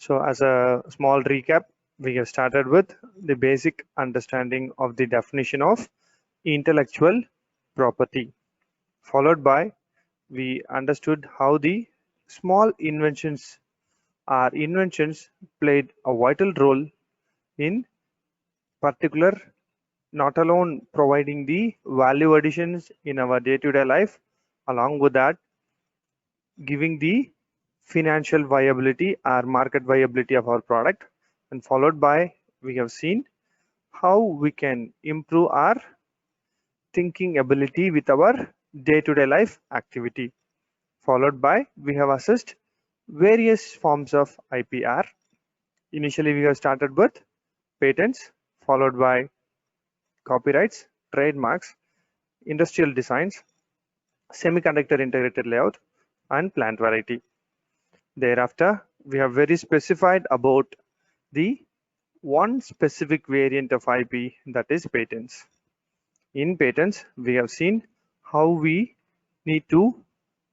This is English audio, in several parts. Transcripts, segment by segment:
So as a small recap, we have started with the basic understanding of the definition of intellectual property, followed by we understood how the small inventions or inventions played a vital role in particular, not alone providing the value additions in our day-to-day life, along with that giving the financial viability or market viability of our product, and followed by we have seen how we can improve our thinking ability with our day-to-day life activity, followed by we have assessed various forms of IPR. Initially we have started with patents, followed by copyrights, trademarks, industrial designs, semiconductor integrated layout, and plant variety. Thereafter, we have very specified about the one specific variant of IP, that is patents. In patents, we have seen how we need to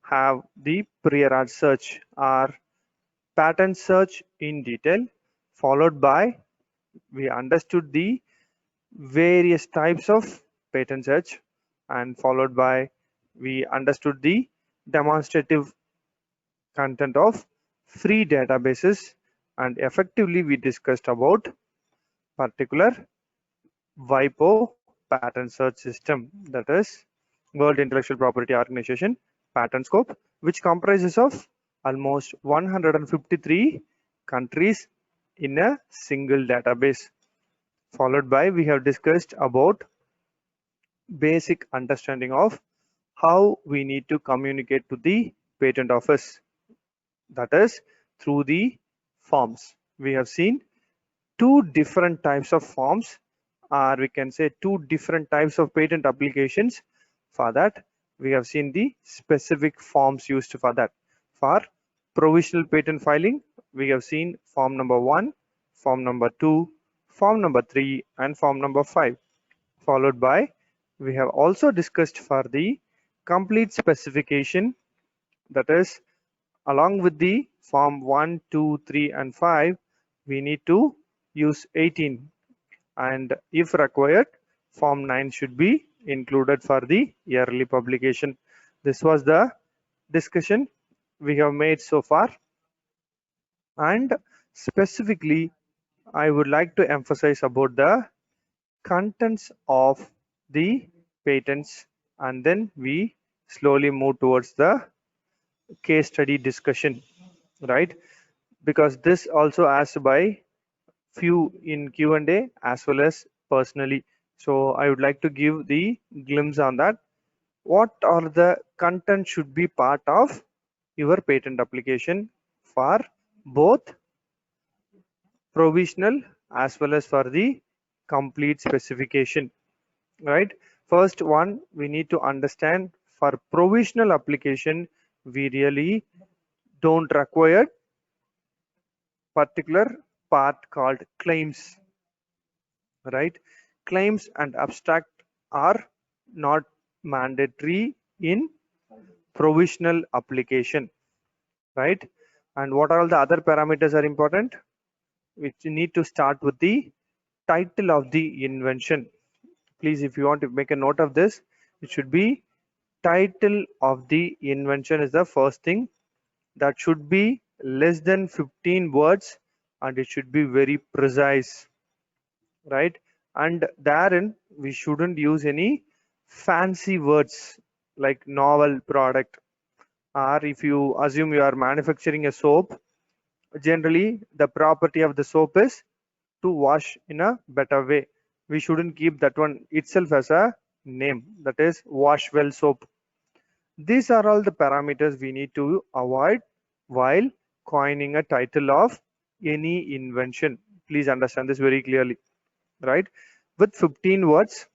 have the prior art search or patent search in detail, followed by we understood the various types of patent search, and followed by we understood the demonstrative content of free databases, and effectively we discussed about particular WIPO patent search system, that is World Intellectual Property Organization patent scope, which comprises of almost 153 countries in a single database. Followed by we have discussed about basic understanding of how we need to communicate to the patent office, that is through the forms. We have seen two different types of forms, or we can say two different types of patent applications. For that, we have seen the specific forms used for that. For provisional patent filing, we have seen form number 1, form number 2, form number 3, and form number 5. Followed by we have also discussed for the complete specification, that is along with the form 1, 2, 3, and 5, we need to use 18, and if required, form 9 should be included for the yearly publication. This was the discussion we have made so far, and specifically I would like to emphasize about the contents of the patents, and then we slowly move towards the case study discussion, right? Because this also asked by few in Q&A as well as personally. So I would like to give the glimpse on that. What are the content should be part of your patent application for both provisional as well as for the complete specification, right? First one, we need to understand for provisional application, we really don't require particular part called claims, right? Claims and abstract are not mandatory in provisional application, right? And what are all the other parameters are important? We need to start with the title of the invention. Please, if you want to make a note of this, it should be title of the invention is the first thing. That should be less than 15 words, and it should be very precise, right? And therein we shouldn't use any fancy words like novel product, or if you assume you are manufacturing a soap, generally the property of the soap is to wash in a better way. We shouldn't keep that one itself as a name, that is wash well soap. These are all the parameters we need to avoid while coining a title of any invention. Please understand this very clearly, right? With 15 words,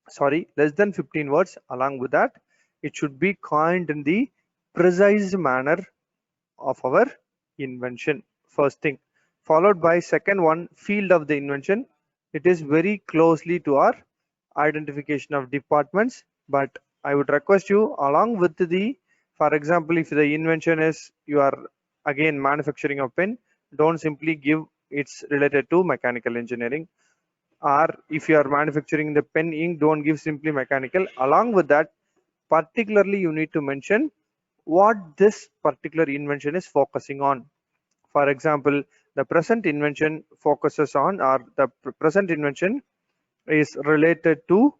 sorry, less than 15 words, along with that, it should be coined in the precise manner of our invention, first thing. Followed by second one, field of the invention. It is very closely to our identification of departments, but I would request you along with the, for example, if the invention is you are again manufacturing a pen, don't simply give it's related to mechanical engineering. Or if you are manufacturing the pen ink, don't give simply mechanical. Along with that, particularly you need to mention what this particular invention is focusing on. For example, the present invention focuses on, or the present invention is related to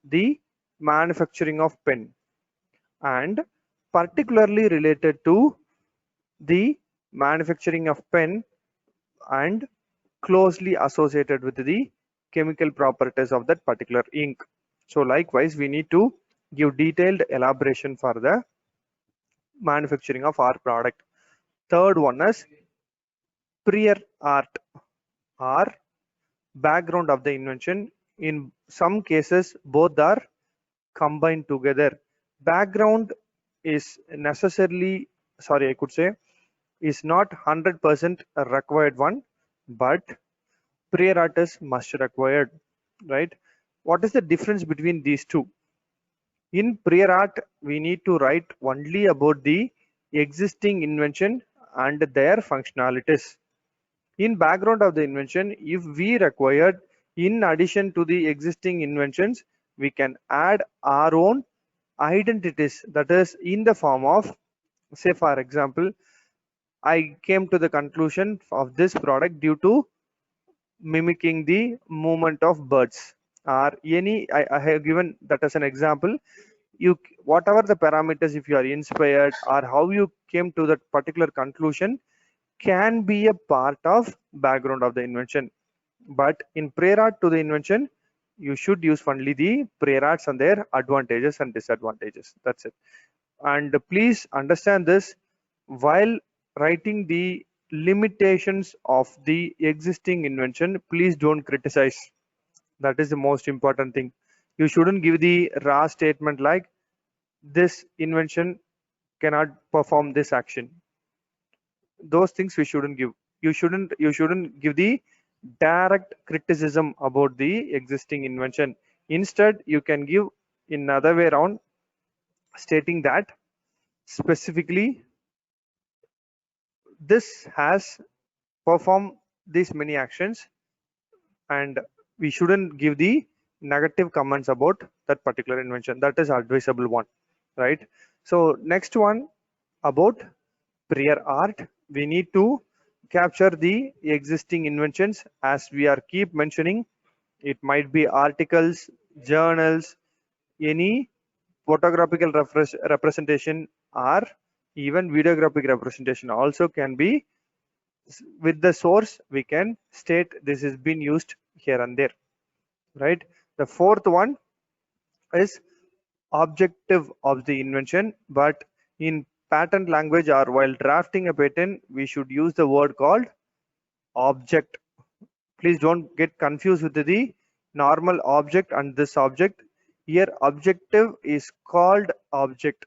the manufacturing of pen, and particularly related to the manufacturing of pen and closely associated with the chemical properties of that particular ink. So likewise, we need to give detailed elaboration for the manufacturing of our product. Third one is prior art or background of the invention. In some cases, both are combined together. Background is necessarily, sorry, I could say, is not 100% a required one, but prior art is must required, right? What is the difference between these two? In prior art, we need to write only about the existing invention and their functionalities. In background of the invention, if we required, in addition to the existing inventions, we can add our own identities, that is in the form of, say for example, I came to the conclusion of this product due to mimicking the movement of birds, or any, I have given that as an example. You, whatever the parameters, if you are inspired or how you came to that particular conclusion, can be a part of background of the invention. But in prior art to the invention, you should use only the prior arts and their advantages and disadvantages. That's it. And please understand this, while writing the limitations of the existing invention, please don't criticize. That is the most important thing. You shouldn't give the raw statement like this invention cannot perform this action. Those things we shouldn't give. You shouldn't give the direct criticism about the existing invention. Instead, you can give in other way around, stating that specifically this has performed these many actions, and we shouldn't give the negative comments about that particular invention. That is advisable one, right? So next one, about prior art, we need to capture the existing inventions. As we are keep mentioning, it might be articles, journals, any photographical representation, or even videographic representation also can be. With the source we can state this has been used here and there, right? The fourth one is objective of the invention, but in patent language or while drafting a patent, we should use the word called object. Please don't get confused with the normal object and this object. Here objective is called object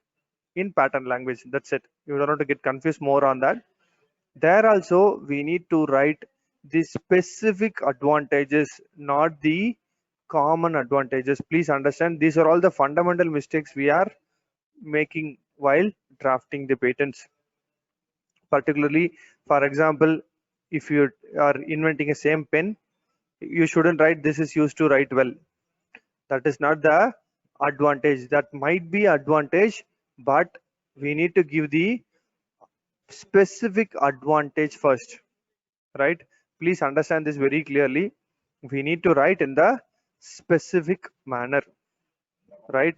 in patent language. That's it. You don't have to get confused more on that. There also we need to write the specific advantages, not the common advantages. Please understand, these are all the fundamental mistakes we are making while drafting the patents. Particularly, for example, if you are inventing a same pen, you shouldn't write this is used to write well. That is not the advantage. That might be advantage, but we need to give the specific advantage first, right? Please understand this very clearly. We need to write in the specific manner, right?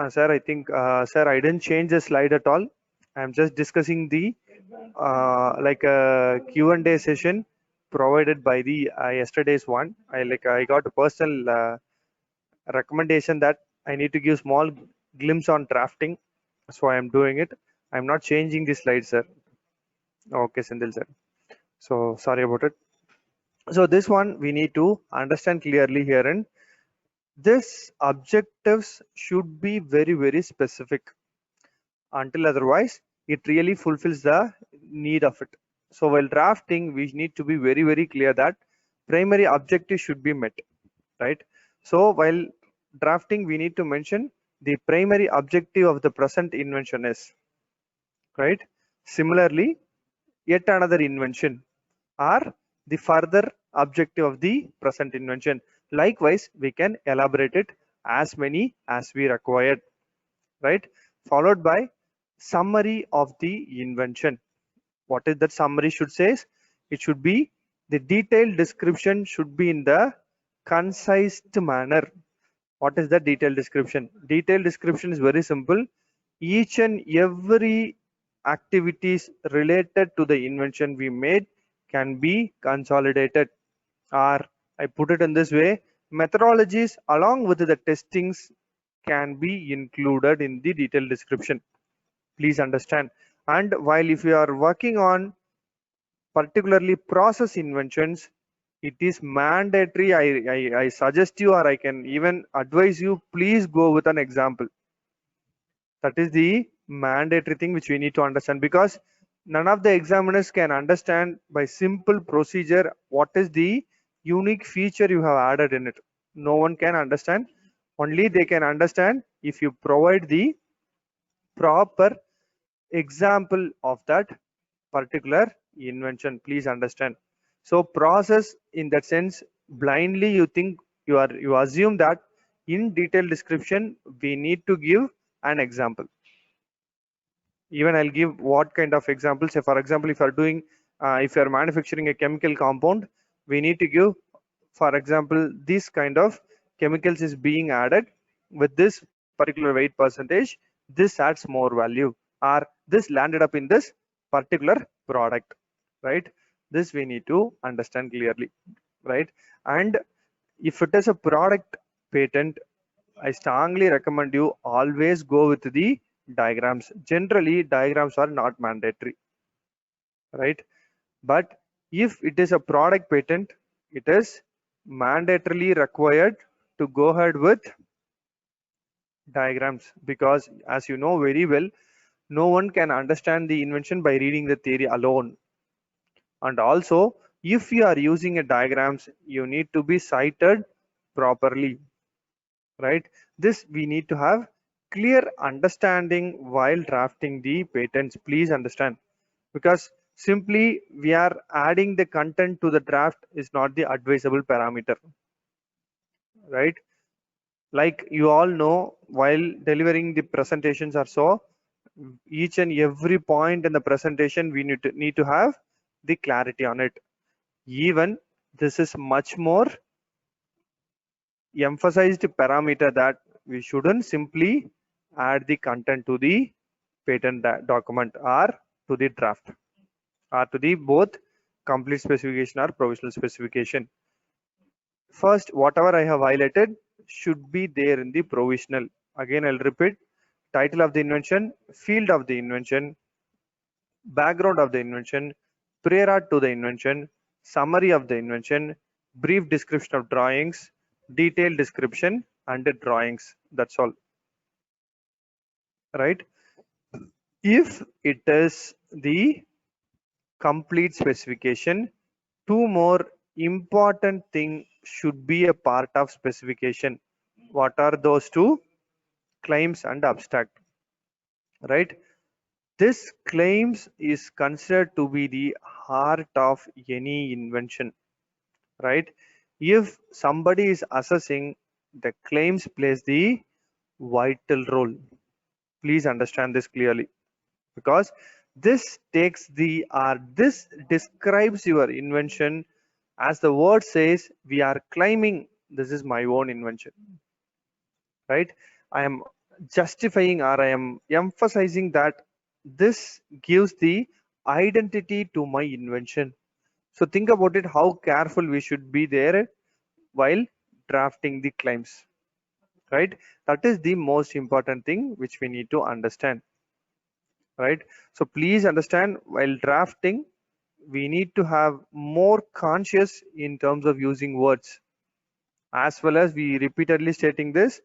Sir, I think, sir, I didn't change the slide at all. I'm just discussing the like a Q&A session provided by the yesterday's one. I got a personal recommendation that I need to give small glimpse on drafting, so I am doing it. I'm not changing the slide, sir. Okay, Sindil sir. So sorry about it. So this one we need to understand clearly here, and this objectives should be very specific. Until otherwise, it really fulfills the need of it. So while drafting, we need to be very clear that primary objective should be met, right? So while drafting, we need to mention the primary objective of the present invention is, right? Similarly, yet another invention or the further objective of the present invention. Likewise, we can elaborate it as many as we required, right? Followed by summary of the invention. What is that summary should say? It should be the detailed description should be in the concise manner. What is the detailed description? Detailed description is very simple. Each and every activities related to the invention we made can be consolidated, or I put it in this way, methodologies along with the testings can be included in the detailed description. Please understand. And while if you are working on particularly process inventions, it is mandatory. I suggest you, or I can even advise you, please go with an example. That is the mandatory thing which we need to understand, because none of the examiners can understand by simple procedure what is the unique feature you have added in it. No one can understand. Only they can understand if you provide the proper example of that particular invention. Please understand. So process in that sense, blindly you think, you assume that in detailed description we need to give an example. Even I'll give what kind of examples. Say for example, if you are doing if you are manufacturing a chemical compound, we need to give, for example, this kind of chemicals is being added with this particular weight percentage, this adds more value, or this landed up in this particular product, right? This we need to understand clearly, right? And if it is a product patent, I strongly recommend you always go with the diagrams. Generally, diagrams are not mandatory, right? But if it is a product patent, it is mandatorily required to go ahead with diagrams, because as you know very well, no one can understand the invention by reading the theory alone. And also, if you are using a diagrams, you need to be cited properly, right? This we need to have clear understanding while drafting the patents. Please understand, because simply we are adding the content to the draft is not the advisable parameter, right? Like you all know, while delivering the presentations or so, each and every point in the presentation we need to have the clarity on it. Even this is much more emphasized parameter that we shouldn't simply add the content to the patent document or to the draft or to the both complete specification or provisional specification. First, whatever I have highlighted should be there in the provisional. Again, I'll repeat: title of the invention, field of the invention, background of the invention, prior art to the invention, summary of the invention, brief description of drawings, detailed description, and the drawings. That's all, right? If it is the complete specification, two more important things should be a part of specification. What are those two? Claims and abstract, right? This claims is considered to be the heart of any invention, right? If somebody is assessing, the claims plays the vital role. Please understand this clearly, because this takes the, or this describes your invention. As the word says, we are claiming this is my own invention, right? I am justifying, or I am emphasizing that this gives the identity to my invention. So think about it, how careful we should be there while drafting the claims, right? That is the most important thing which we need to understand, right? So please understand, while drafting, we need to have more conscious in terms of using words, as well as we repeatedly stating this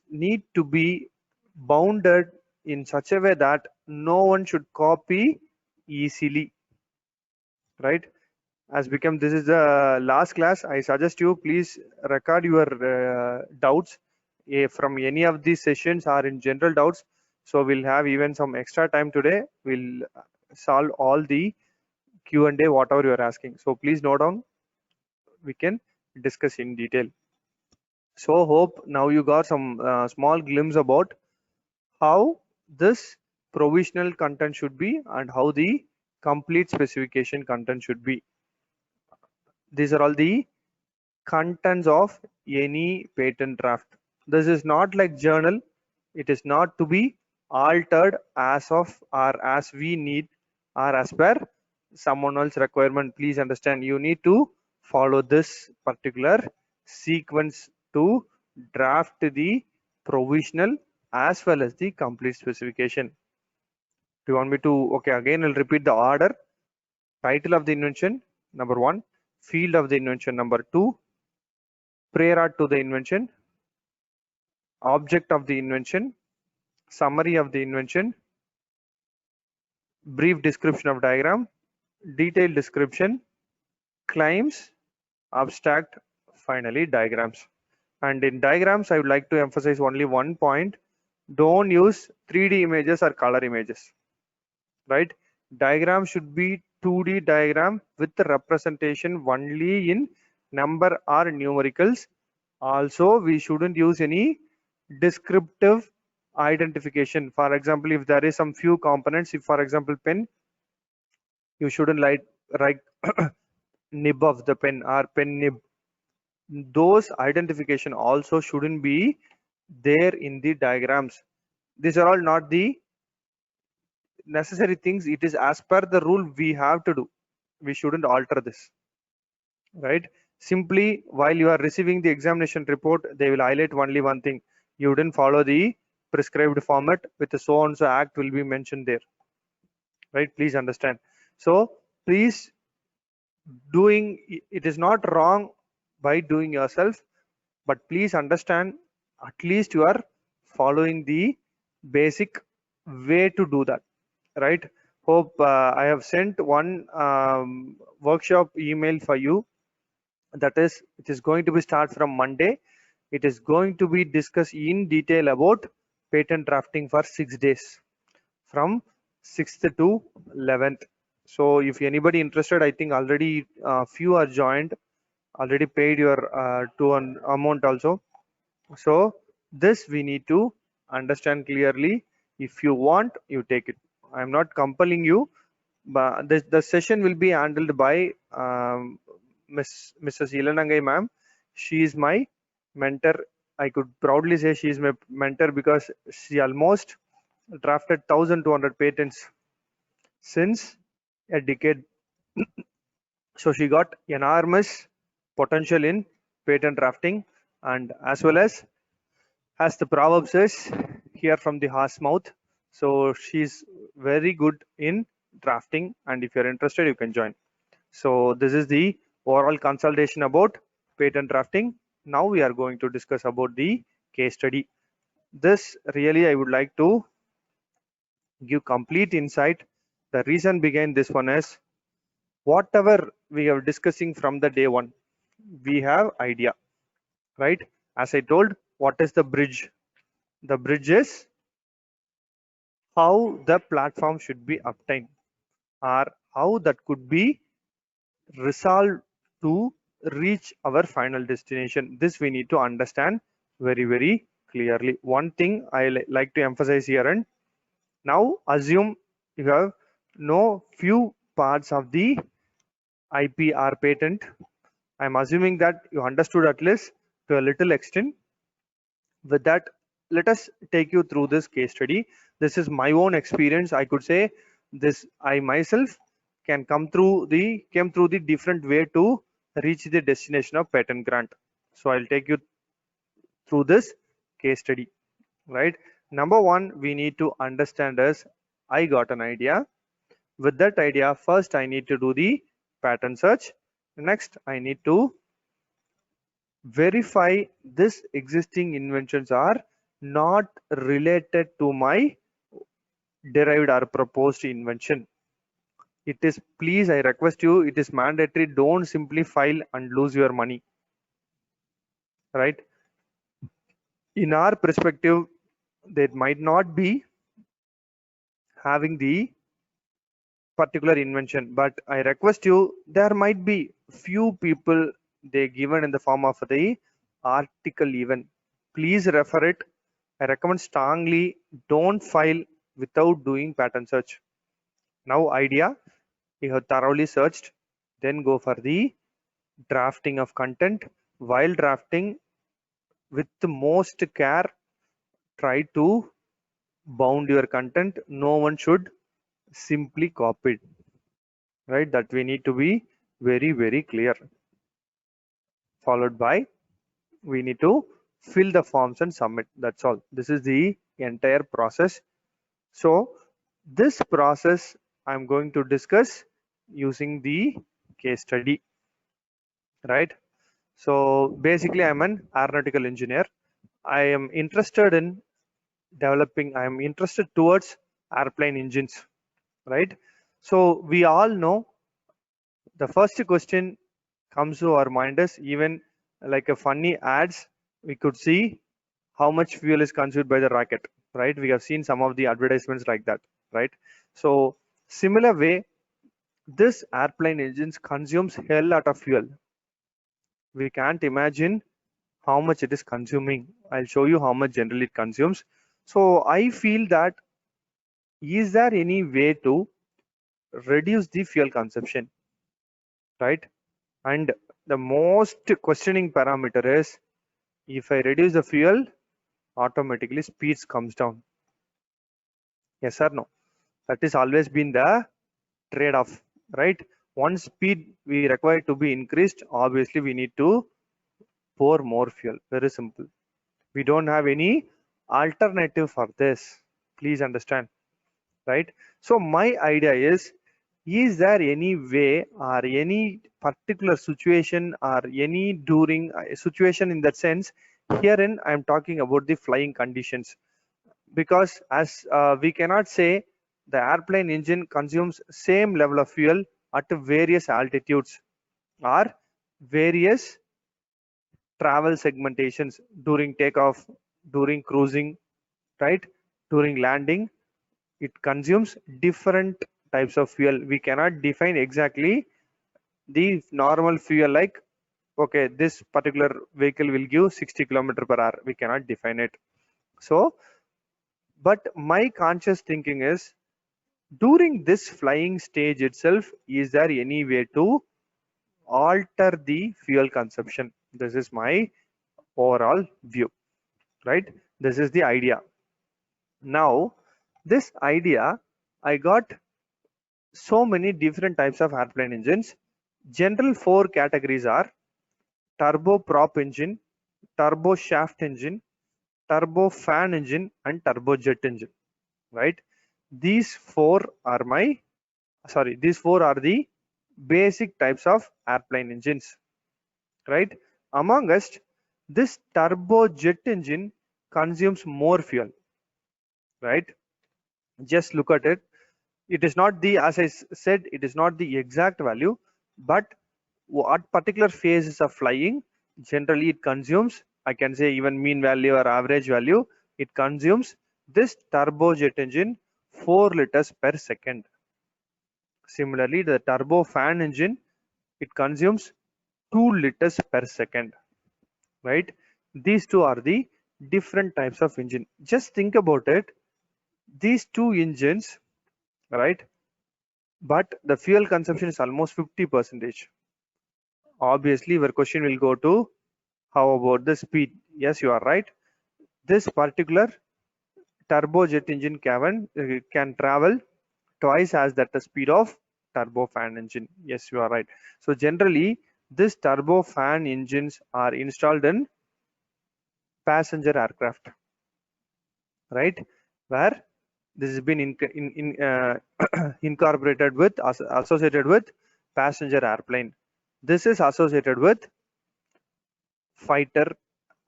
need to be bounded in such a way that no one should copy easily, right? As become this is the last class, I suggest you please record your doubts from any of these sessions or in general doubts. So we'll have even some extra time today. We'll solve all the Q&A, whatever you are asking. So please note down, we can discuss in detail. So hope now you got some small glimpse about how this provisional content should be and how the complete specification content should be. These are all the contents of any patent draft. This is not like journal. It is not to be altered as of or as we need or as per someone else's requirement. Please understand, you need to follow this particular sequence to draft the provisional as well as the complete specification. Do you want me to? Okay, again I'll repeat the order. Title of the invention, number 1. Field of the invention, number 2. Prior art to the invention. Object of the invention. Summary of the invention. Brief description of diagram. Detailed description. Claims. Abstract. Finally, diagrams. And in diagrams, I would like to emphasize only one point. Don't use 3D images or color images. Right? Diagram should be 2D diagram with the representation only in number or numericals. Also, we shouldn't use any descriptive identification. For example, if there is some few components, if for example pen, you shouldn't write nib of the pen or pen nib. Those identification also shouldn't be there in the diagrams. These are all not the necessary things. It is as per the rule we have to do. We shouldn't alter this, right? Simply while you are receiving the examination report, they will highlight only one thing. You didn't follow the prescribed format with the so and so act will be mentioned there, right? Please understand. So please doing it is not wrong by doing yourself, but please understand at least you are following the basic way to do that, right? Hope I have sent one workshop email for you. That is, it is going to be start from Monday. It is going to be discussed in detail about patent drafting for 6 days from 6th to 11th. So if anybody interested, I think already few are joined, already paid your to an amount also. So this we need to understand clearly. If you want, you take it. I'm not compelling you, but the session will be handled by Mrs. Ilanangai ma'am. She is my mentor. I could proudly say she is my mentor because she almost drafted 1,200 patents since a decade. So she got enormous potential in patent drafting, and as well as the proverb says, hear from the horse mouth. So she's very good in drafting, and if you're interested, you can join. So this is the overall consultation about patent drafting. Now we are going to discuss about the case study. This really I would like to give complete insight. The reason behind this one is whatever we are discussing from the day one, we have idea, right? As I told, what is the bridge? The bridge is how the platform should be obtained or how that could be resolved to reach our final destination. This we need to understand very clearly. One thing I like to emphasize here, and now assume you have know few parts of the IP or patent. I'm assuming that you understood at least to a little extent. With that, let us take you through this case study. This is my own experience. I could say this I myself can came through the different way to reach the destination of patent grant. So I'll take you through this case study, right? Number one, we need to understand is I got an idea. With that idea, first I need to do the patent search. Next, I need to verify this existing inventions are not related to my derived or proposed invention. It is, please, I request you, it is mandatory. Don't simply file and lose your money, right? In our perspective, there might not be having the particular invention, but I request you, there might be few people they given in the form of the article even. Please refer it. I recommend strongly, don't file without doing pattern search. Now idea, you have thoroughly searched, then go for the drafting of content. While drafting, with the most care, try to bound your content. No one should simply copy it, right? That we need to be very clear. Followed by, we need to fill the forms and submit. That's all. This is the entire process. So this process I'm going to discuss using the case study, right? So basically, I'm an aeronautical engineer. I am interested in I'm interested towards airplane engines, right? So we all know the first question comes to our mind is, even like a funny ads, we could see how much fuel is consumed by the rocket, right? We have seen some of the advertisements like that, right? So similar way, this airplane engines consumes hell lot of fuel. We can't imagine how much it is consuming. I'll show you how much generally it consumes. So I feel that, is there any way to reduce the fuel consumption, right? And the most questioning parameter is, if I reduce the fuel, automatically speeds comes down. Yes or no? That is always been the trade-off, right? Once speed we require to be increased, obviously we need to pour more fuel. Very simple. We don't have any alternative for this. Please understand, right? So my idea is there any way or any particular situation or any during situation, in that sense, herein I'm talking about the flying conditions, because as we cannot say the airplane engine consumes same level of fuel at various altitudes or various travel segmentations, during takeoff, during cruising, right, during landing. It consumes different types of fuel. We cannot define exactly the normal fuel, like, okay, this particular vehicle will give 60 kilometer per hour. We cannot define it. So but my conscious thinking is, during this flying stage itself, is there any way to alter the fuel consumption? This is my overall view, right? This is the idea. Now this idea, I got so many different types of airplane engines. General four categories are turboprop engine, turbo shaft engine, turbo fan engine, and turbojet engine, right? These four are these four are the basic types of airplane engines, right? Among us, this turbojet engine consumes more fuel, right? Just look at it. It is not the, as I said, it is not the exact value, but at particular phases of flying, generally it consumes, I can say even mean value or average value, it consumes this turbojet engine 4 liters per second. Similarly, the turbo fan engine, it consumes 2 liters per second, right? These two are the different types of engine. Just think about it. These two engines, right? But the fuel consumption is almost 50%. Obviously, your question will go to, how about the speed? Yes, you are right. This particular turbojet engine can travel twice as that the speed of turbofan engine. Yes, you are right. So generally, this turbofan engines are installed in passenger aircraft, right? Where this has been incorporated with, associated with passenger airplane. This is associated with fighter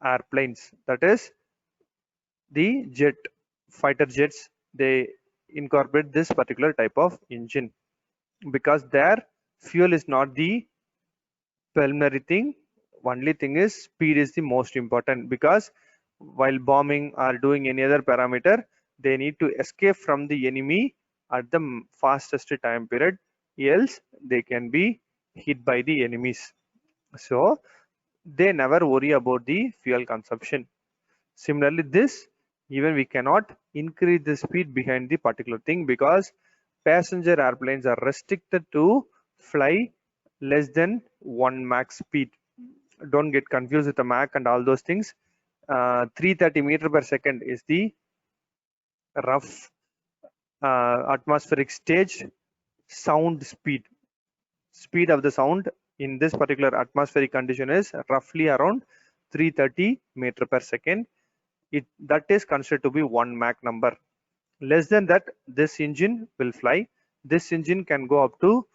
airplanes. That is the fighter jets. They incorporate this particular type of engine because their fuel is not the preliminary thing. Only thing is speed is the most important, because while bombing or doing any other parameter, they need to escape from the enemy at the fastest time period, else they can be hit by the enemies. So they never worry about the fuel consumption. Similarly, this even we cannot increase the speed behind the particular thing because passenger airplanes are restricted to fly less than 1 Mach speed. Don't get confused with the Mach and all those things. 330 meter per second is the rough atmospheric stage sound speed of the sound in this particular atmospheric condition is roughly around 330 meter per second. That is considered to be 1 Mach number. Less than that, this engine will fly. This engine can go up to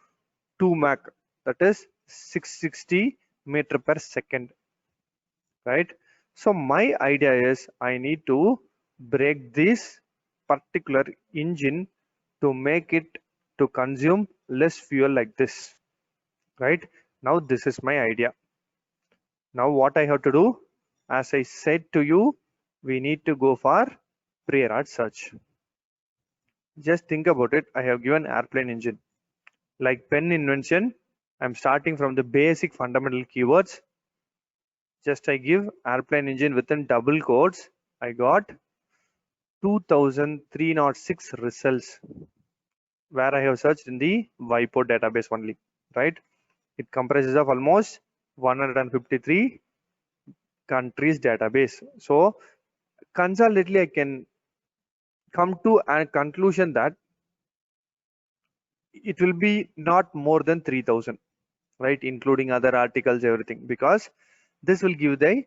2 Mach, that is 660 meter per second, right? So my idea is I need to break this particular engine to make it to consume less fuel like this, right? Now this is my idea. Now what I have to do, as I said to you, we need to go for pre-art search. Just think about it. I have given airplane engine. Like pen invention, I'm starting from the basic fundamental keywords. Just I give airplane engine within double quotes. I got 2306 results where I have searched in the WIPO database only, right? It comprises of almost 153 countries database. So consolidately I can come to a conclusion that it will be not more than 3000, right, including other articles, everything, because this will give the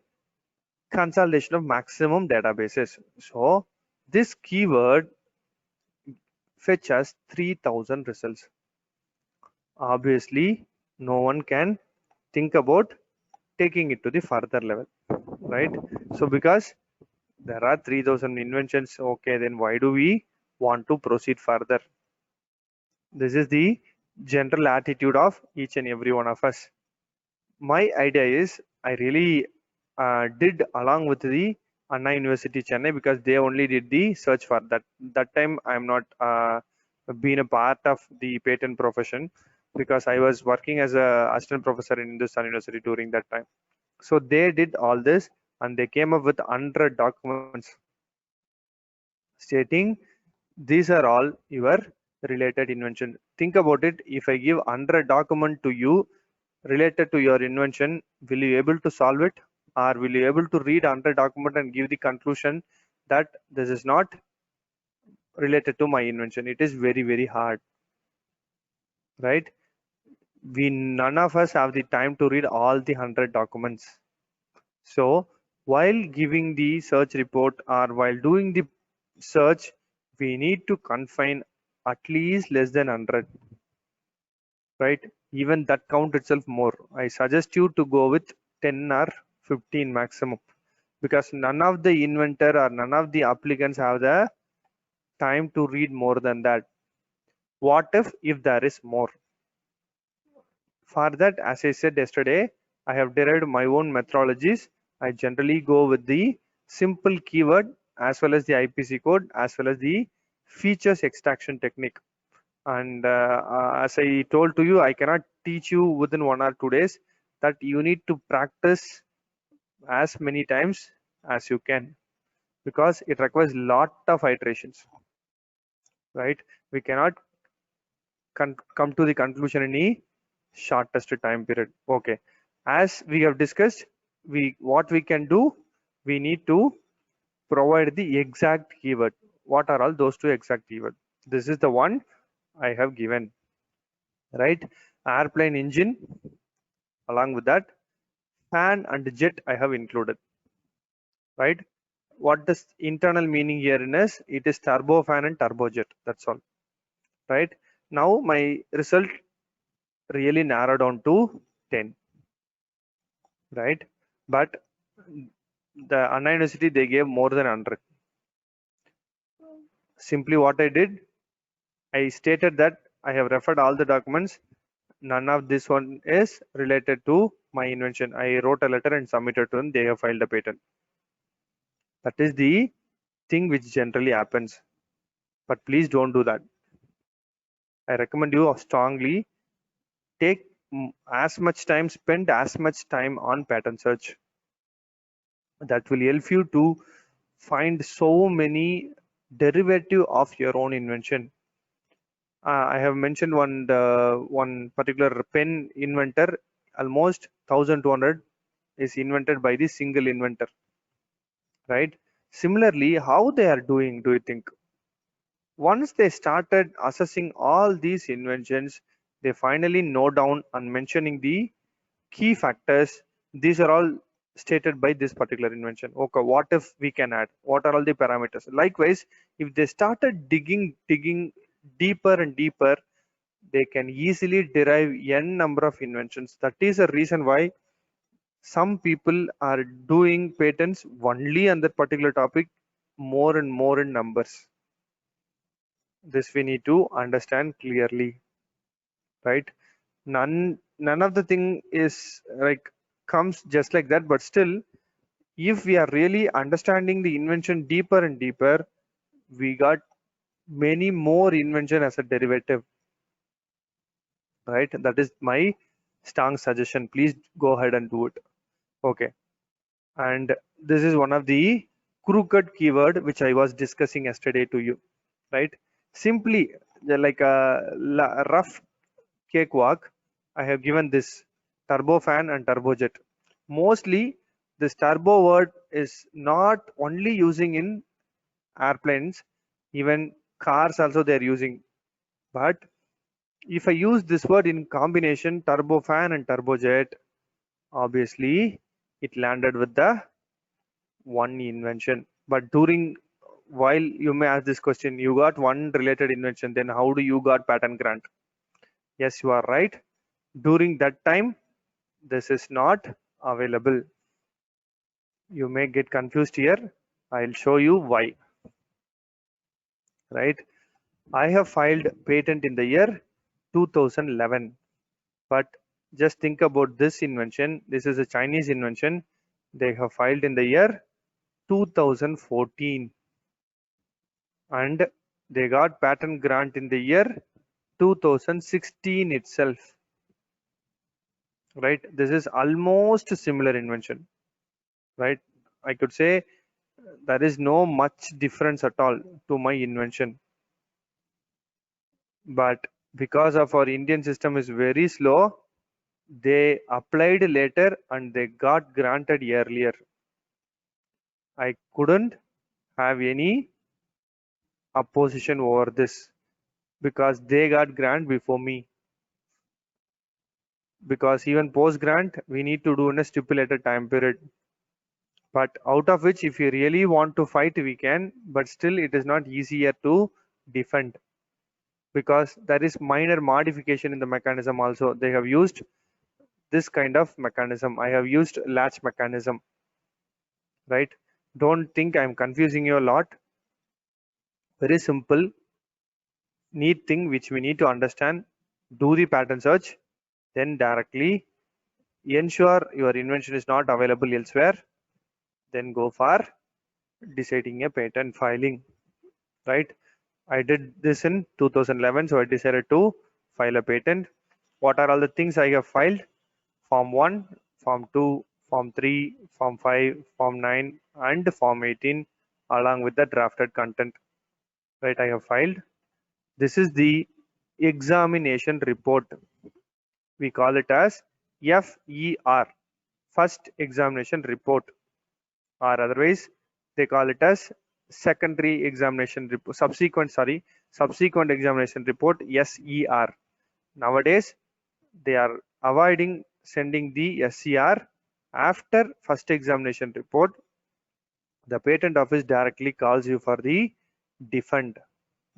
consolidation of maximum databases. So this keyword fetch us 3000 results. Obviously no one can think about taking it to the further level, right? So because there are 3000 inventions, okay, then why do we want to proceed further? This is the general attitude of each and every one of us. My idea is I really did along with the Anna University Chennai because they only did the search for that. That time I'm not been a part of the patent profession because I was working as a assistant professor in Hindustan University during that time. So they did all this and they came up with 100 documents stating these are all your related invention. Think about it. If I give 100 document to you related to your invention, will you able to solve it, or will you able to read 100 document and give the conclusion that this is not related to my invention? It is very hard, right? We none of us have the time to read all the 100 documents. So while giving the search report or while doing the search, we need to confine at least less than 100, right? Even that count itself more. I suggest you to go with 10 or 15 maximum because none of the inventor or none of the applicants have the time to read more than that. What if there is more? For that, as I said yesterday, I have derived my own methodologies. I generally go with the simple keyword as well as the IPC code as well as the features extraction technique. And as I told to you, I cannot teach you within 1 or 2 days. That you need to practice as many times as you can because it requires lot of iterations, right? We cannot come to the conclusion in a shortest time period. Okay, as we have discussed, what we can do, we need to provide the exact keyword. What are all those two exact keywords? This is the one I have given, right? Airplane engine, along with that fan and jet I have included, right? What does internal meaning here is? It is turbofan and turbojet, that's all, right? Now my result really narrowed down to 10, right? But the Anna University, they gave more than 100. Simply what I did, I stated that I have referred all the documents. None of this one is related to my invention. I wrote a letter and submitted to them. They have filed a patent. That is the thing which generally happens. But please don't do that. I recommend you strongly take as much time, spend as much time on pattern search. That will help you to find so many derivative of your own invention. I have mentioned one particular pen inventor, almost 1200 is invented by the single inventor, right? Similarly, how they are doing, do you think? Once they started assessing all these inventions, they finally note down and mentioning the key factors. These are all stated by this particular invention. Okay, what if we can add? What are all the parameters? Likewise, if they started digging deeper and deeper, they can easily derive n number of inventions. That is a reason why some people are doing patents only on that particular topic more and more in numbers. This we need to understand clearly, right? None of the thing is like comes just like that, but still, if we are really understanding the invention deeper and deeper, we got many more invention as a derivative, right? That is my strong suggestion. Please go ahead and do it. Okay. And this is one of the crooked keyword which I was discussing yesterday to you, right? Simply like a rough cakewalk, I have given this turbofan and turbojet. Mostly this turbo word is not only using in airplanes, even cars also they are using. But if I use this word in combination turbofan and turbojet, obviously it landed with the one invention. But during while you may ask this question, you got one related invention, then how do you got patent grant? Yes, you are right. During that time, this is not available. You may get confused here. I'll show you why. Right? I have filed patent in the year 2011, but just think about this invention. This is a Chinese invention. They have filed in the year 2014, and they got patent grant in the year 2016 itself. Right? This is almost similar invention. Right? I could say there is no much difference at all to my invention, but because of our Indian system is very slow, they applied later and they got granted earlier. I couldn't have any opposition over this because they got grant before me. Because even post grant we need to do in a stipulated time period, but out of which if you really want to fight we can, but still it is not easier to defend because there is minor modification in the mechanism. Also they have used this kind of mechanism. I have used latch mechanism, right? Don't think I'm confusing you a lot. Very simple neat thing which we need to understand. Do the pattern search, then directly ensure your invention is not available elsewhere, then go for deciding a patent filing, right? I did this in 2011, so I decided to file a patent. What are all the things I have filed? Form 1, Form 2, Form 3, Form 5, Form 9 and Form 18 along with the drafted content, right? I have filed. This is the examination report. We call it as FER, first examination report, or otherwise they call it as secondary examination report, subsequent examination report, SER. Nowadays they are avoiding sending the SER after first examination report. The patent office directly calls you for the defend.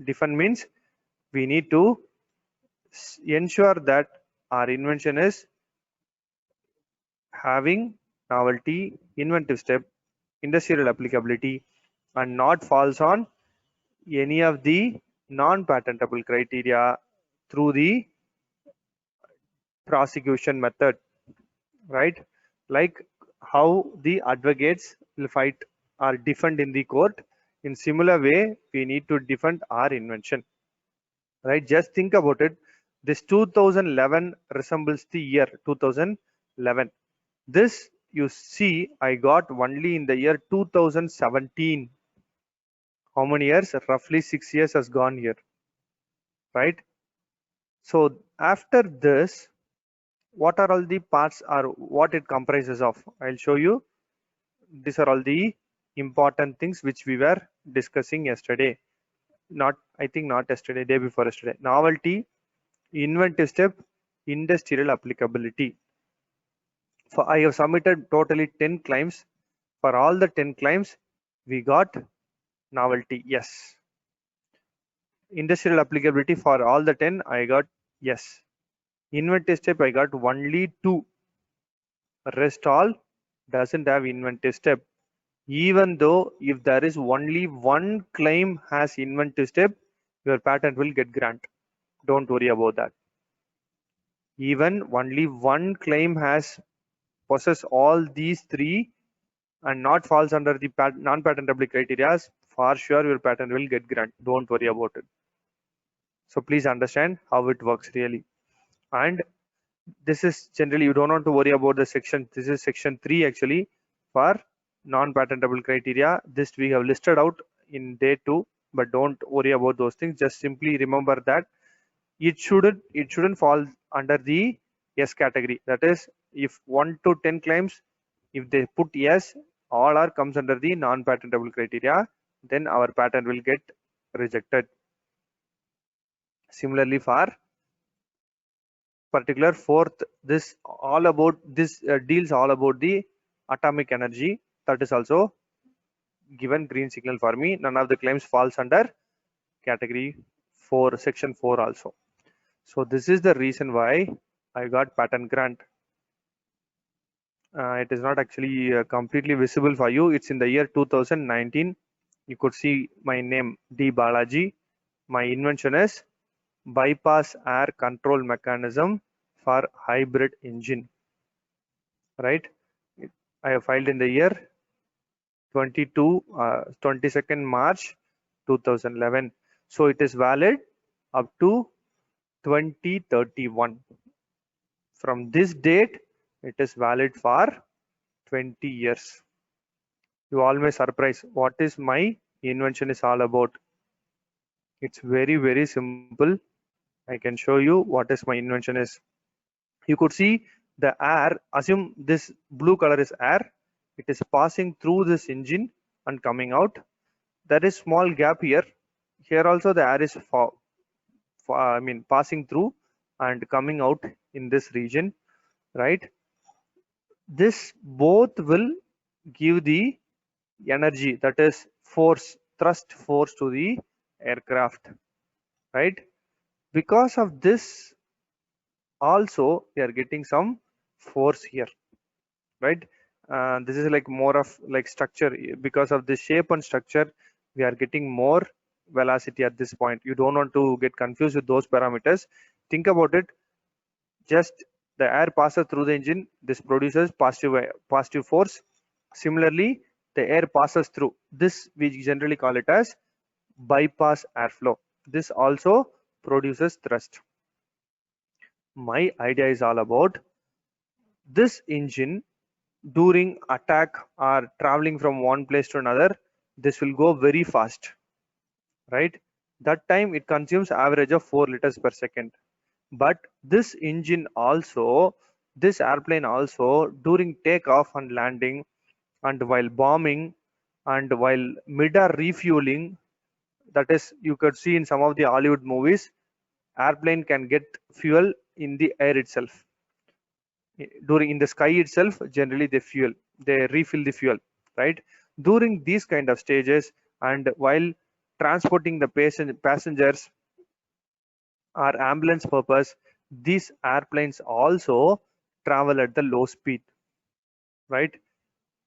Defend means we need to ensure that our invention is having novelty, inventive step, industrial applicability, and not falls on any of the non-patentable criteria through the prosecution method, right? Like how the advocates will fight or defend in the court. In similar way, we need to defend our invention. right? Just think about it. This 2011 resembles the year 2011. This you see I got only in the year 2017. How many years? Roughly 6 years has gone here, right? So after this, what are all the parts or what it comprises of? I'll show you. These are all the important things which we were discussing yesterday. Not, I think not yesterday, day before yesterday. Novelty, inventive step, industrial applicability. For I have submitted totally 10 claims. For all the 10 claims, we got novelty, yes. Industrial applicability for all the 10, I got yes. Inventive step, I got only 2. Rest all doesn't have inventive step. Even though if there is only one claim has inventive step, your patent will get grant. Don't worry about that. Even only one claim has possess all these 3 and not falls under the non-patentable criteria, for sure your patent will get grant. Don't worry about it. So please understand how it works really. And this is generally, you don't have to worry about the section. This is section 3 actually for non-patentable criteria. This we have listed out in day 2, but don't worry about those things. Just simply remember that it shouldn't fall under the yes category. That is, if 1 to 10 claims, if they put yes, all are comes under the non-patentable criteria, then our patent will get rejected. Similarly for particular fourth, this all about this deals all about the atomic energy. That is also given green signal for me. None of the claims falls under category 4, section 4 also. So this is the reason why I got patent grant. It is not actually completely visible for you. It's in the year 2019. You could see my name D Balaji. My invention is bypass air control mechanism for hybrid engine, right? I have filed in the year 22nd March 2011. So it is valid up to 2031. From this date, it is valid for 20 years. You all may surprise what is my invention is all about. It's very simple. I can show you what is my invention is. You could see the air, assume this blue color is air. It is passing through this engine and coming out. There is small gap here. Here also the air is passing through and coming out in this region, right? This both will give the energy, that is force, thrust force to the aircraft, right? Because of this also we are getting some force here, right? This is like more of like structure. Because of the shape and structure, we are getting more velocity at this point. You don't want to get confused with those parameters. Think about it. Just the air passes through the engine, this produces positive force. Similarly, the air passes through this, we generally call it as bypass airflow. This also produces thrust. My idea is all about this engine during attack or traveling from one place to another. This will go very fast, right? That time it consumes average of 4 liters per second. But this engine also, this airplane also, during takeoff and landing and while bombing and while mid-air refueling, that is, you could see in some of the Hollywood movies, airplane can get fuel in the air itself. During in the sky itself, generally they refill the fuel, right? During these kind of stages and while transporting the passengers or ambulance purpose, these airplanes also travel at the low speed, right?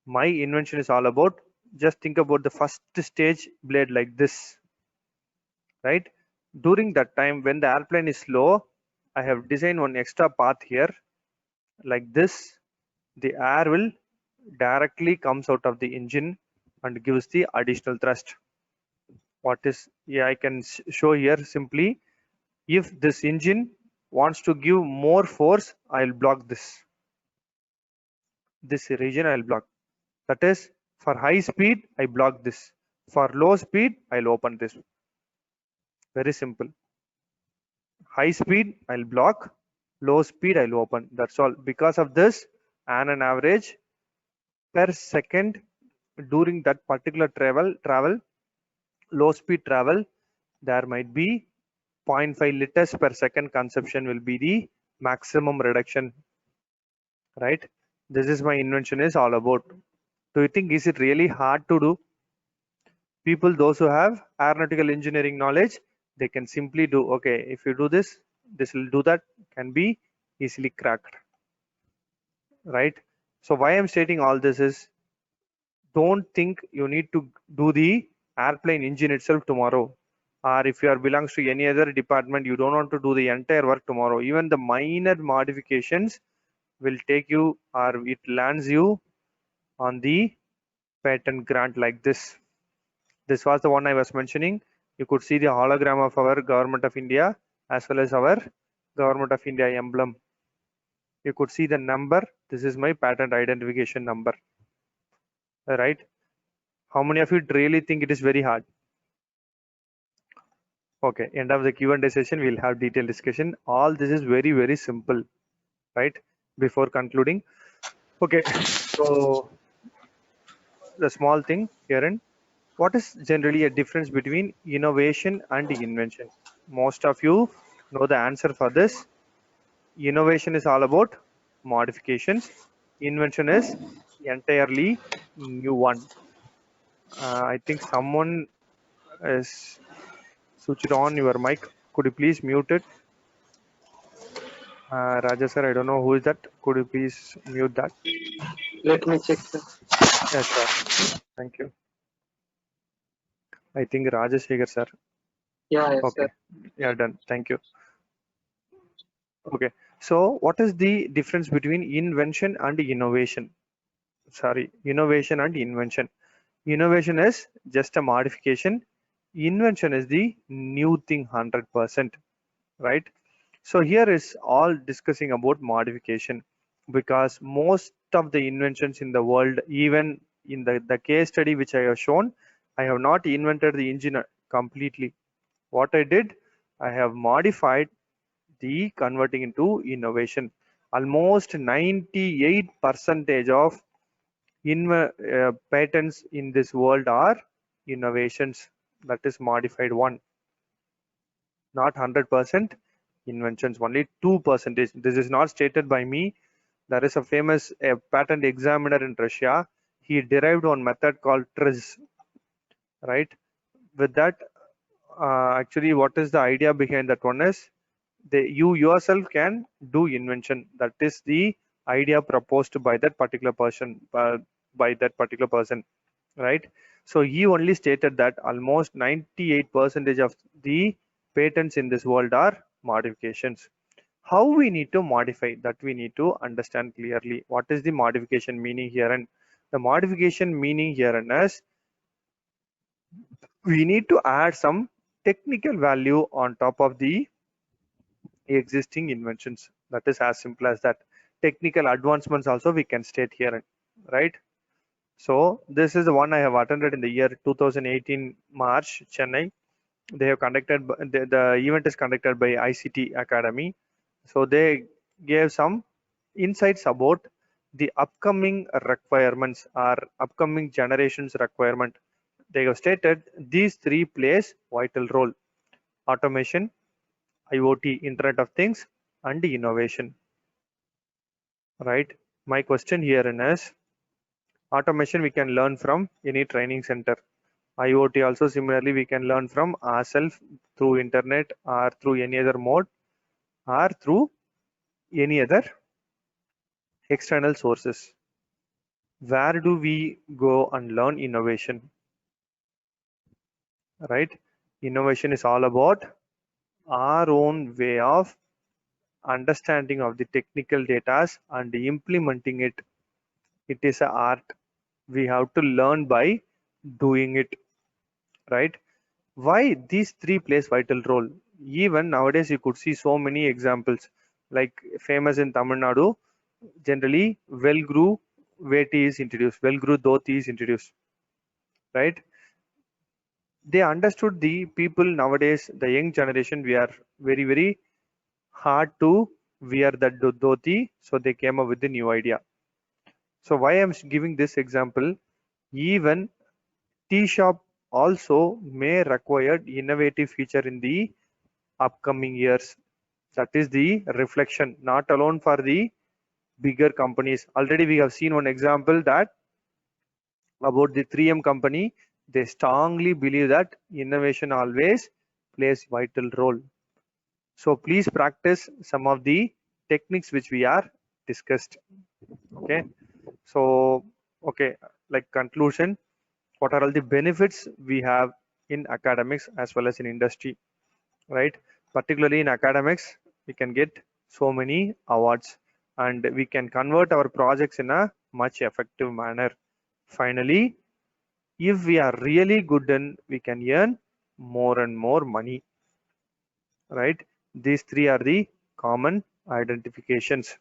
My invention is all about, just think about the first stage blade like this, right? During that time when the airplane is slow, I have designed one extra path here like this. The air will directly comes out of the engine and gives the additional thrust. What is, yeah, I can show here simply. If this engine wants to give more force, I'll block this region, I'll block. That is, for high speed I block this, for low speed I'll open this. Very simple. High speed I'll block, low speed I'll open. That's all. Because of this, and an average per second during that particular travel, low speed travel, there might be 0.5 liters per second consumption will be the maximum reduction, right? This is my invention is all about. Do you think is it really hard to do? People, those who have aeronautical engineering knowledge, they can simply do, okay, if you do this, this will do that, can be easily cracked, right? So why I'm stating all this is, don't think you need to do the airplane engine itself tomorrow, or if you are belongs to any other department, you don't want to do the entire work tomorrow. Even the minor modifications will take you, or it lands you on the patent grant like this. This was the one I was mentioning. You could see the hologram of our Government of India as well as our Government of India emblem. You could see the number. This is my patent identification number, right? How many of you really think it is very hard? Okay, end of the Q&A session, we'll have detailed discussion. All this is very, very simple, right? Before concluding. Okay, so the small thing here, and what is generally a difference between innovation and invention? Most of you know the answer for this. Innovation is all about modifications. Invention is entirely new one. I think someone is switched on your mic. Could you please mute it? Raja sir, I don't know who is that. Could you please mute that? Let me check, sir. Yeah, sure. Thank you. I think Rajashekhar sir. Yeah, yes, Okay. sir. Yeah, done. Thank you. Okay. So what is the difference between invention and innovation? Sorry, innovation and invention. Innovation is just a modification. Invention is the new thing 100%, right? So here is all discussing about modification, because most of the inventions in the world, even in the case study which I have shown, I have not invented the engine completely. What I did, I have modified the converting into innovation. Almost 98% of patents in this world are innovations, that is modified one, not 100% inventions, only 2%. This is not stated by me. There is a famous patent examiner in Russia. He derived one method called TRIZ, right? With that, actually, what is the idea behind that one is, you yourself can do invention. That is the idea proposed by that particular person, right? So he only stated that almost 98% of the patents in this world are modifications. How we need to modify, that we need to understand clearly. What is the modification meaning here? And the modification meaning here is, we need to add some technical value on top of the existing inventions. That is as simple as that. Technical advancements also we can state here, right? So this is the one I have attended in the year 2018 March, Chennai. They have conducted, the event is conducted by ICT Academy. So they gave some insights about the upcoming requirements or upcoming generations requirement. They have stated these three plays vital role: automation, IoT, Internet of Things, and innovation, right? My question here is, automation we can learn from any training center. IoT also similarly we can learn from ourselves through internet or through any other mode or through any other external sources. Where do we go and learn innovation, right? Innovation is all about our own way of understanding of the technical data and implementing it. It is an art. We have to learn by doing it, right? Why these three plays vital role? Even nowadays you could see so many examples, like famous in Tamil Nadu, generally well grew veti is introduced, well grew dhoti is introduced, right? They understood the people nowadays, the young generation, we are very hard to wear that dhoti, so they came up with the new idea. So why I'm giving this example, even tea shop also may require innovative feature in the upcoming years. That is the reflection, not alone for the bigger companies. Already we have seen one example that about the 3M company, they strongly believe that innovation always plays vital role. So please practice some of the techniques which we are discussed. Okay. So, okay, like conclusion, what are all the benefits we have in academics as well as in industry, right? Particularly in academics, we can get so many awards and we can convert our projects in a much effective manner. Finally, if we are really good, then we can earn more and more money, right? These three are the common identifications.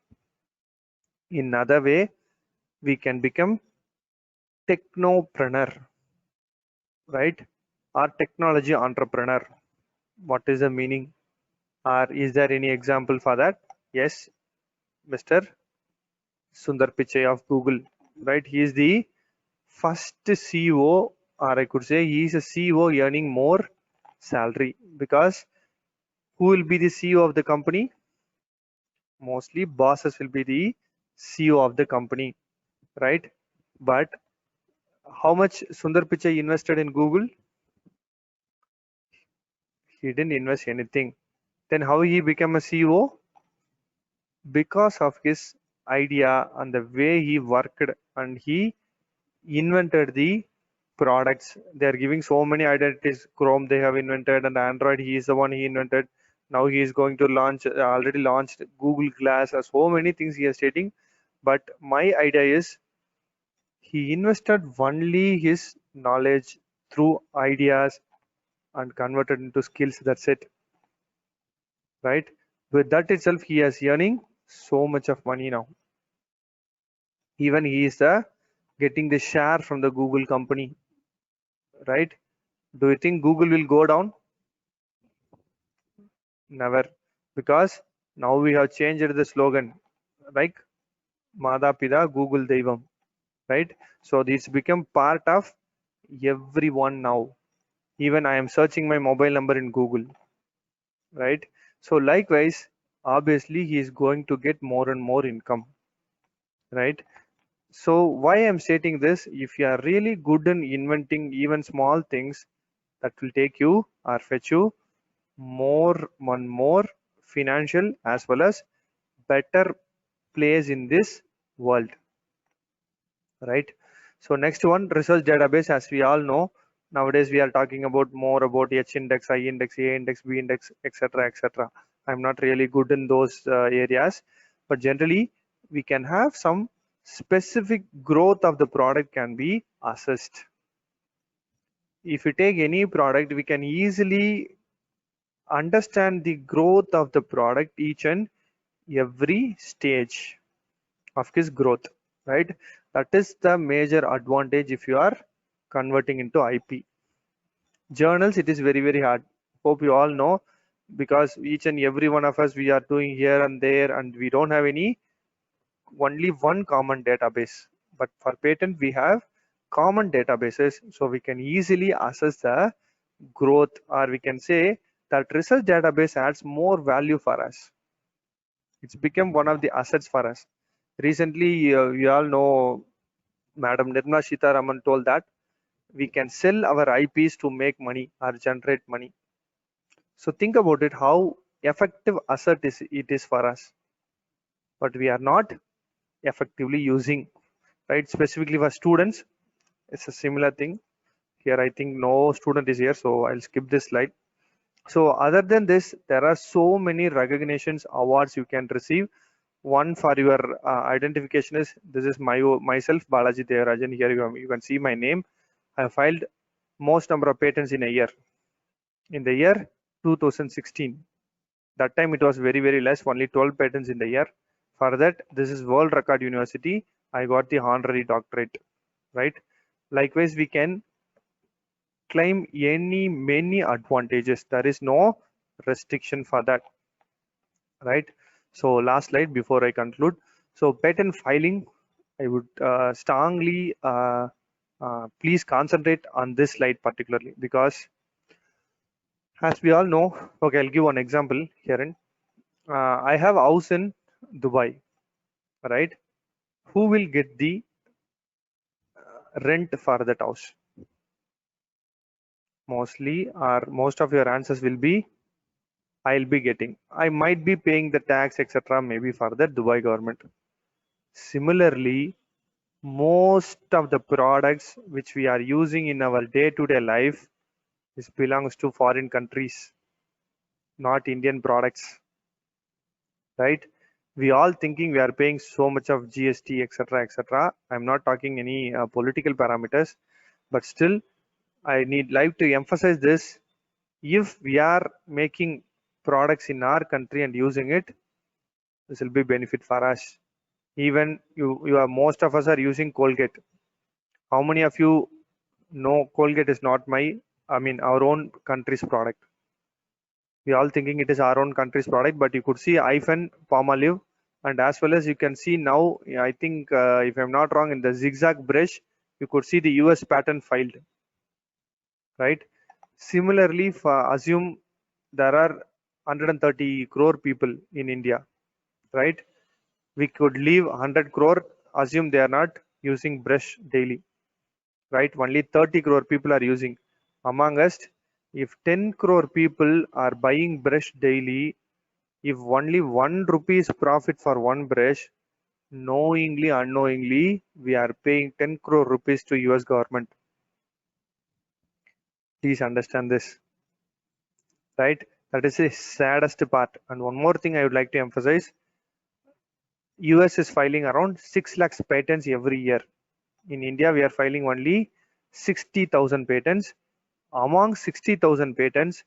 In another way, we can become technopreneur, right? Or technology entrepreneur. What is the meaning? Or is there any example for that? Yes, Mr. Sundar Pichai of Google, right? He is the first CEO, or I could say he is a CEO earning more salary, because who will be the CEO of the company? Mostly bosses will be the CEO of the company, right? But how much Sundar Pichai invested in Google? He didn't invest anything. Then how he became a CEO? Because of his idea and the way he worked, and he invented the products. They are giving so many identities. Chrome they have invented, and Android he is the one he invented. Now he is going to launch, already launched Google Glass. So many things he is stating. But my idea is he invested only his knowledge through ideas and converted into skills. That's it, right? With that itself, he is earning so much of money now. Even he is getting the share from the Google company, right? Do you think Google will go down? Never, because now we have changed the slogan, like Mada Pida Google Devam, right? So this become part of everyone now. Even I am searching my mobile number in Google, right? So likewise, obviously he is going to get more and more income, right? So why I'm stating this, if you are really good in inventing even small things, that will take you or fetch you more financial as well as better place in this world, right? So next one, research database. As we all know, nowadays we are talking about more about H index, I index, A index, B index, etc., etc. I'm not really good in those areas, but generally we can have some specific growth of the product can be assessed. If you take any product, we can easily understand the growth of the product each and every stage of his growth, right? That is the major advantage if you are converting into IP. Journals, it is very hard. Hope you all know, because each and every one of us, we are doing here and there, and we don't have any only one common database. But for patent, we have common databases, so we can easily assess the growth, or we can say that research database adds more value for us. It's become one of the assets for us. Recently, we all know Madam Nirmala Sitharaman told that we can sell our IPs to make money or generate money. So think about it, how effective asset it is for us, but we are not effectively using, right? Specifically for students, it's a similar thing. Here, I think no student is here, so I'll skip this slide. So other than this, there are so many recognitions, awards you can receive. One for your identification is, this is myself, Balaji Devarajan. Here you can see my name. I have filed most number of patents in a year. in the year 2016. That time it was very, very less, only 12 patents in the year. For that, this is World Record University. I got the honorary doctorate, right? Likewise, we can claim many advantages. There is no restriction for that, right? So last slide before I conclude. So patent filing, I would strongly please concentrate on this slide particularly, because as we all know, okay, I'll give one example here. I have a house in Dubai, right? Who will get the rent for that house? Mostly, or most of your answers will be I'll be getting. I might be paying the tax, etc. Maybe for the Dubai government. Similarly, most of the products which we are using in our day-to-day life is belongs to foreign countries, not Indian products, right? We all thinking we are paying so much of GST, etc., etc. I'm not talking any political parameters, but still, I need like to emphasize this. If we are making products in our country and using it, this will be benefit for us. Even you are most of us are using Colgate. How many of you know Colgate is not our own country's product? We all thinking it is our own country's product, but you could see Ifen, Palmolive, and as well as you can see now, I think if I'm not wrong, in the zigzag brush, you could see the US patent filed, right? Similarly, assume there are 130 crore people in India, right? We could leave 100 crore, assume they are not using brush daily, right? Only 30 crore people are using. Among us, if 10 crore people are buying brush daily, if only 1 rupee is profit for one brush, knowingly, unknowingly, we are paying 10 crore rupees to US government. Please understand this, right? That is the saddest part. And one more thing I would like to emphasize, US is filing around 6 lakhs patents every year. In India, we are filing only 60,000 patents. Among 60,000 patents,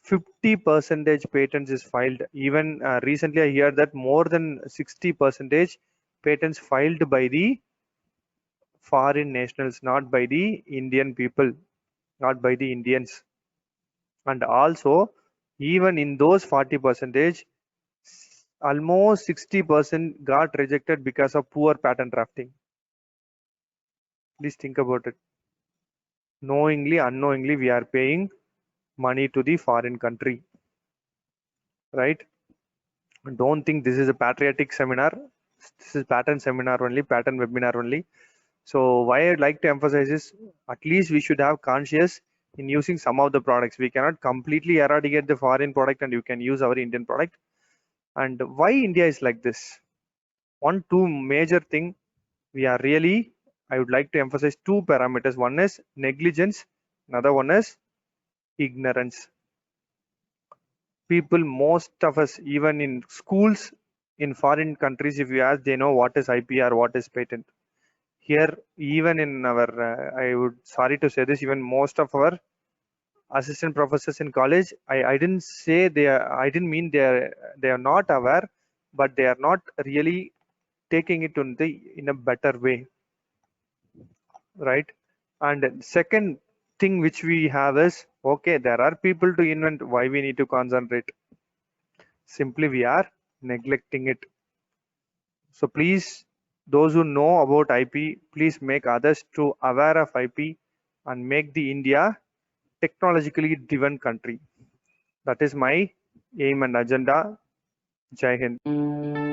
50 percentage patents is filed. Even recently, I hear that more than 60 percentage patents filed by the foreign nationals, not by the Indian people, not by the Indians. And also, even in those 40 percentage, almost 60% got rejected because of poor patent drafting. Please think about it. Knowingly, unknowingly, we are paying money to the foreign country, right? Don't think this is a patriotic seminar. This is patent seminar only, patent webinar only. So why I'd like to emphasize is, at least we should have conscious in using some of the products. We cannot completely eradicate the foreign product and you can use our Indian product. And why India is like this? Two major thing we are really, I would like to emphasize two parameters. One is negligence, another one is ignorance. People, most of us, even in schools in foreign countries, if you ask, they know what is IPR, what is patent. Here, even in our, I would sorry to say this, even most of our assistant professors in college, I didn't say I didn't mean they are not aware, but they are not really taking it in a better way, right? And second thing which we have is, okay, there are people to invent, why we need to concentrate? Simply we are neglecting it. So please, those who know about IP, please make others to aware of IP and make the India technologically driven country. That is my aim and agenda. Jai Hind.